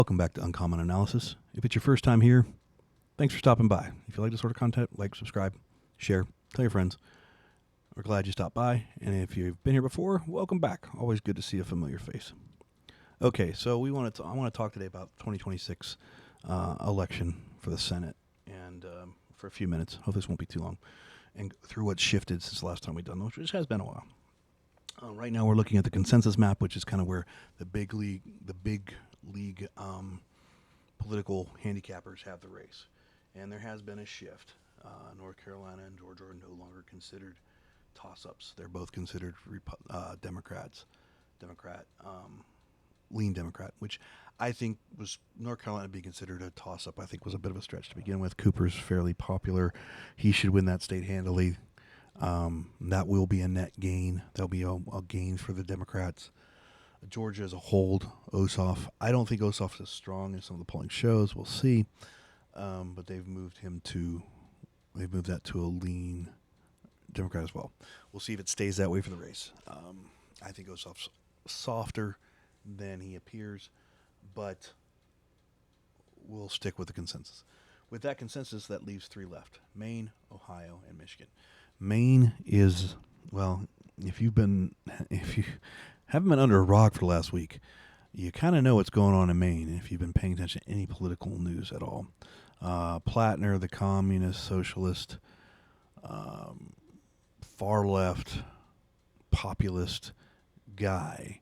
Welcome back to Uncommon Analysis. If it's your first time here, thanks for stopping by. If you like this sort of content, like, subscribe, share, tell your friends. We're glad you stopped by. And if you've been here before, welcome back. Always good to see a familiar face. Okay, so I want to talk today about 2026 election for the Senate, and for a few minutes. Hope this won't be too long, and through what's shifted since the last time we've done those, which has been a while. Right now, we're looking at the consensus map, which is kind of where the big league political handicappers have the race, and there has been a shift. North Carolina and Georgia are no longer considered toss-ups. They're both considered Democrats, Democrat, lean Democrat, which I think was North Carolina being considered a toss-up. I think was a bit of a stretch to begin with. Cooper's fairly popular; he should win that state handily. That will be a net gain. There'll be a gain for the Democrats. Georgia as a hold, Ossoff. I don't think Ossoff is as strong as some of the polling shows. We'll see. But they've moved that to a lean Democrat as well. We'll see if it stays that way for the race. I think Ossoff's softer than he appears, but we'll stick with the consensus. With that consensus, that leaves three left: Maine, Ohio, and Michigan. Maine is, well, if you haven't been under a rock for the last week, you kind of know what's going on in Maine if you've been paying attention to any political news at all. Plattner, the communist, socialist, far left, populist guy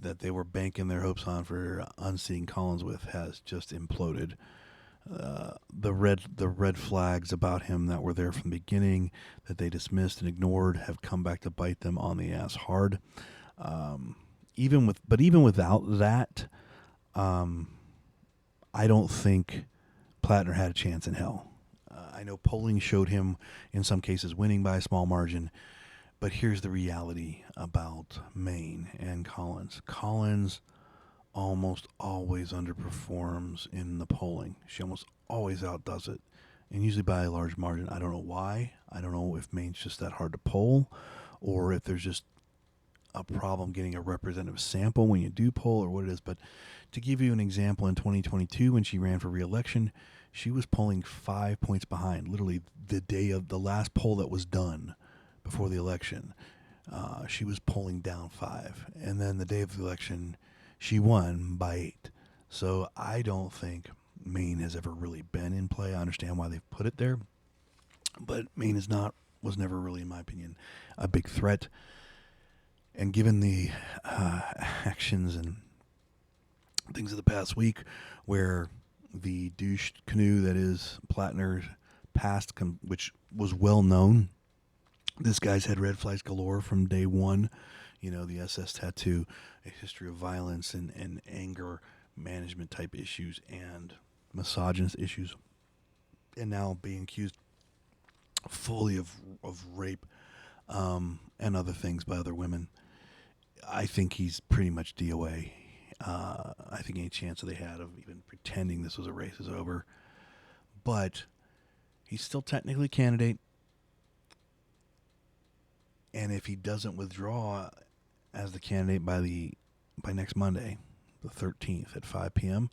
that they were banking their hopes on for unseating Collins with has just imploded. The red flags about him that were there from the beginning that they dismissed and ignored have come back to bite them on the ass hard. Even without that, I don't think Plattner had a chance in hell. I know polling showed him in some cases winning by a small margin, but here's the reality about Maine and Collins. Collins almost always underperforms in the polling. She almost always outdoes it, and usually by a large margin. I don't know why. I don't know if Maine's just that hard to poll, or if there's just a problem getting a representative sample when you do poll, or what it is. But to give you an example, in 2022, when she ran for re-election, she was polling 5 points behind. Literally the day of the last poll that was done before the election, she was polling down 5, and then the day of the election, she won by 8. So I don't think Maine has ever really been in play. I understand why they've put it there, but Maine was never really, in my opinion, a big threat. And given the actions and things of the past week, where the douche canoe that is Plattner's past, which was well known, this guy's had red flags galore from day one. You know, the SS tattoo, a history of violence and anger management type issues and misogynist issues, and now being accused fully of rape and other things by other women. I think he's pretty much DOA. I think any chance that they had of even pretending this was a race is over. But he's still technically a candidate. And if he doesn't withdraw as the candidate by next Monday, the 13th at 5 p.m.,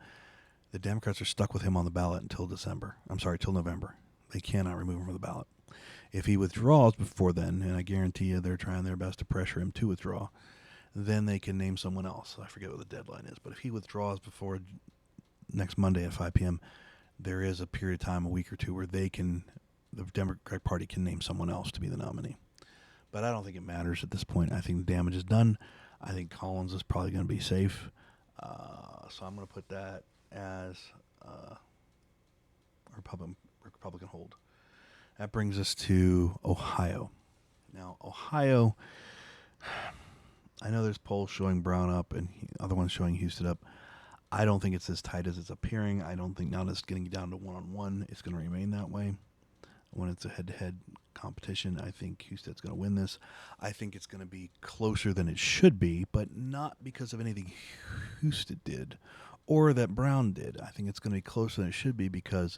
the Democrats are stuck with him on the ballot until November. They cannot remove him from the ballot. If he withdraws before then, and I guarantee you they're trying their best to pressure him to withdraw, then they can name someone else. I forget what the deadline is, but if he withdraws before next Monday at 5 p.m., there is a period of time, a week or two, where the Democratic Party can name someone else to be the nominee. But I don't think it matters at this point. I think the damage is done. I think Collins is probably going to be safe. So I'm going to put that as a Republican hold. That brings us to Ohio. Now, Ohio, I know there's polls showing Brown up and other ones showing Houston up. I don't think it's as tight as it's appearing. I don't think now that it's getting down to one-on-one, it's going to remain that way. When it's a head-to-head competition, I think Houston's going to win this. I think it's going to be closer than it should be, but not because of anything Houston did or that Brown did. I think it's going to be closer than it should be because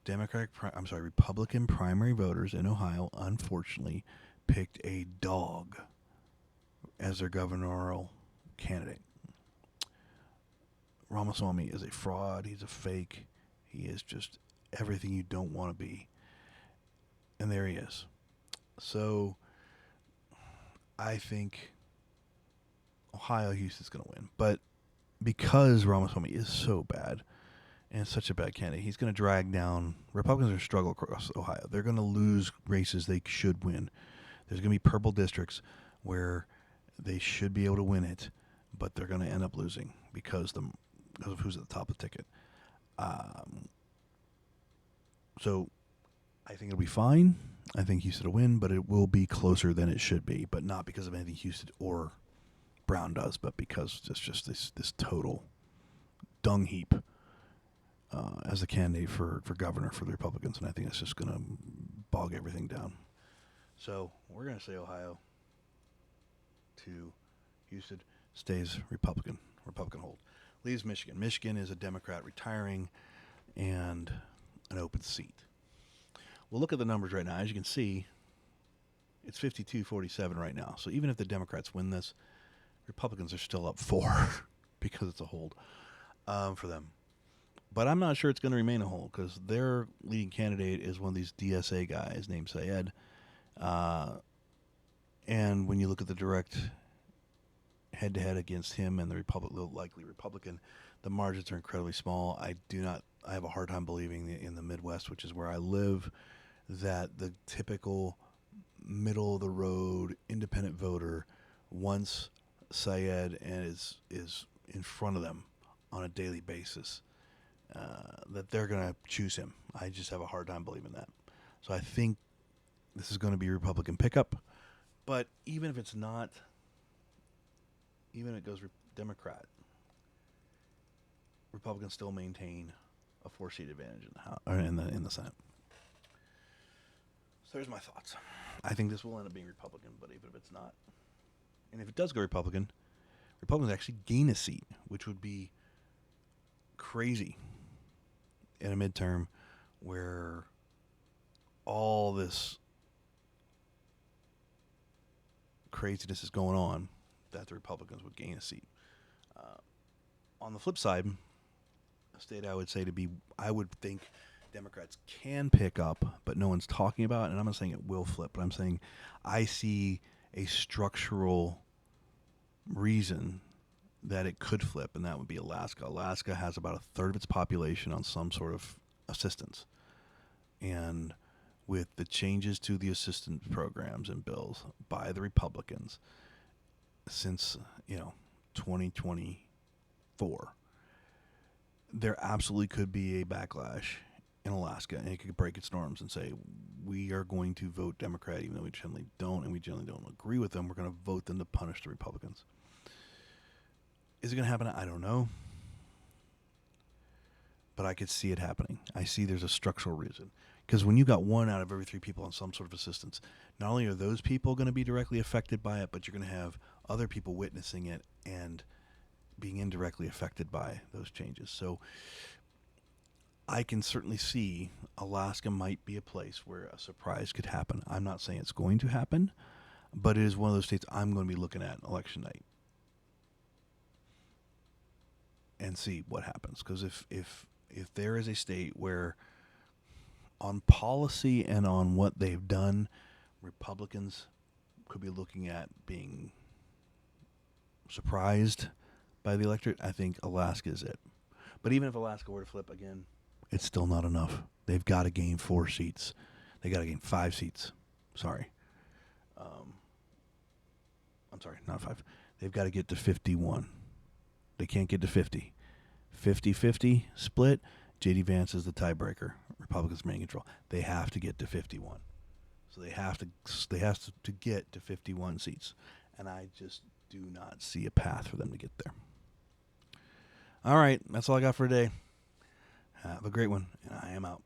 Republican primary voters in Ohio, unfortunately, picked a dog as their governorial candidate. Ramaswamy is a fraud. He's a fake. He is just everything you don't want to be. And there he is. So I think Ohio, Houston's going to win. But because Ramaswamy is so bad and such a bad candidate, he's going to drag down. Republicans are struggle across Ohio. They're going to lose races they should win. There's going to be purple districts where they should be able to win it, but they're going to end up losing because of who's at the top of the ticket. So I think it'll be fine. I think Houston will win, but it will be closer than it should be, but not because of anything Houston or Brown does, but because it's just this total dung heap as a candidate for governor for the Republicans, and I think it's just going to bog everything down. So we're going to say Ohio to Houston stays Republican hold. Leaves Michigan. Michigan is a Democrat retiring and an open seat. We'll look at the numbers right now. As you can see, it's 52-47 right now. So even if the Democrats win this, Republicans are still up 4 because it's a hold for them. But I'm not sure it's going to remain a hold because their leading candidate is one of these DSA guys named Syed. And when you look at the direct head-to-head against him and the likely Republican, the margins are incredibly small. I have a hard time believing in the Midwest, which is where I live, that the typical middle-of-the-road independent voter wants Syed and is in front of them on a daily basis, that they're going to choose him. I just have a hard time believing that. So I think this is going to be a Republican pickup. But even if it's not, even if it goes Democrat, Republicans still maintain a 4-seat advantage in the Senate. So there's my thoughts. I think this will end up being Republican, but even if it's not, and if it does go Republican, Republicans actually gain a seat, which would be crazy in a midterm where all this craziness is going on, that the Republicans would gain a seat. On the flip side, a state I would think Democrats can pick up, but no one's talking about, and I'm not saying it will flip, but I'm saying I see a structural reason that it could flip, and that would be Alaska. Alaska has about a third of its population on some sort of assistance. And with the changes to the assistance programs and bills by the Republicans since, 2024, there absolutely could be a backlash in Alaska, and it could break its norms and say, we are going to vote Democrat even though we generally don't, and we generally don't agree with them. We're going to vote them to punish the Republicans. Is it going to happen? I don't know. But I could see it happening. I see there's a structural reason. Because when you got 1 out of every 3 people on some sort of assistance, not only are those people going to be directly affected by it, but you're going to have other people witnessing it and being indirectly affected by those changes. So I can certainly see Alaska might be a place where a surprise could happen. I'm not saying it's going to happen, but it is one of those states I'm going to be looking at election night and see what happens. Because if there is a state where on policy and on what they've done, Republicans could be looking at being surprised by the electorate, I think Alaska is it. But even if Alaska were to flip again, it's still not enough. They've got to gain 4 seats. They got to gain 5 seats. Sorry. I'm sorry, not 5. They've got to get to 51. They can't get to 50. 50-50 split. J.D. Vance is the tiebreaker. Republicans remain in control. They have to get to 51. So they have to get to 51 seats. And I just do not see a path for them to get there. All right, that's all I got for today. Have a great one, and I am out.